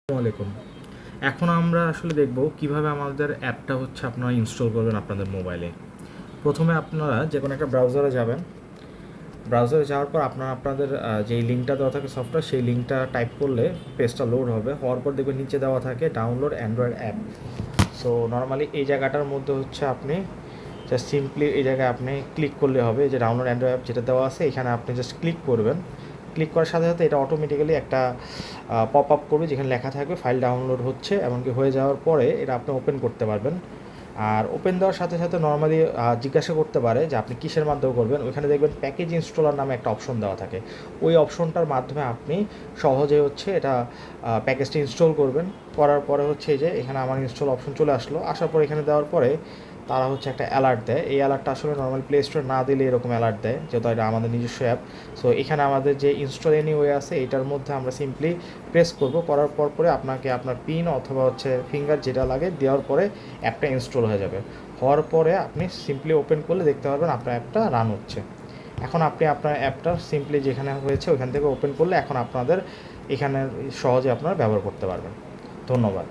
আসসালামাইকুম। এখন আমরা আসলে দেখব কিভাবে আমাদের অ্যাপটা হচ্ছে আপনারা ইনস্টল করবেন আপনাদের মোবাইলে। প্রথমে আপনারা যে কোনো একটা ব্রাউজারে যাবেন। ব্রাউজারে যাওয়ার পর আপনারা আপনাদের যেই লিঙ্কটা দেওয়া থাকে সফটওয়্যার, সেই লিঙ্কটা টাইপ করলে পেজটা লোড হবে। হওয়ার পর দেখবেন নিচে দেওয়া থাকে download Android app. So normally এই জায়গাটার মধ্যে হচ্ছে আপনি জাস্ট সিম্পলি এই জায়গায় আপনি ক্লিক করলে হবে। যে ডাউনলোড অ্যান্ড্রয়েড অ্যাপ যেটা দেওয়া আছে এখানে আপনি জাস্ট ক্লিক করবেন। ক্লিক করার সাথে সাথে এটা অটোমেটিক্যালি একটা পপ আপ করবে যেখানে লেখা থাকবে ফাইল ডাউনলোড হচ্ছে, এমনকি হয়ে যাওয়ার পরে এটা আপনি ওপেন করতে পারবেন। আর ওপেন দেওয়ার সাথে সাথে নর্মালি জিজ্ঞাসা করতে পারে যে আপনি কিসের মাধ্যমে করবেন। ওইখানে দেখবেন প্যাকেজ ইনস্টলার নামে একটা অপশন দেওয়া থাকে। ওই অপশনটার মাধ্যমে আপনি সহজে হচ্ছে এটা প্যাকেজটা ইনস্টল করবেন। করার পরে হচ্ছে এই যে এখানে আমার ইনস্টল অপশন চলে আসলো। আসার পর এখানে দেওয়ার পরে তারা হচ্ছে একটা অ্যালার্ট দেয়। এই অ্যালার্টটা আসলে নর্মাল প্লে স্টোরে না দিলে এরকম অ্যালার্ট দেয়, যেহেতু এটা আমাদের নিজস্ব অ্যাপ। সো এখানে আমাদের যে ইনস্টল এনিওয়ে আছে এটার মধ্যে আমরা সিম্পলি প্রেস করব। করার পর পরে আপনাকে আপনার পিন অথবা হচ্ছে ফিঙ্গার যেটা লাগে দেওয়ার পরে অ্যাপটা ইনস্টল হয়ে যাবে। হওয়ার পরে আপনি সিম্পলি ওপেন করলে দেখতে পারবেন আপনার অ্যাপটা রান হচ্ছে। এখন আপনি আপনার অ্যাপটা সিম্পলি যেখানে হয়েছে ওইখান থেকে ওপেন করলে এখন আপনাদের এখানে সহজে আপনারা ব্যবহার করতে পারবেন। ধন্যবাদ।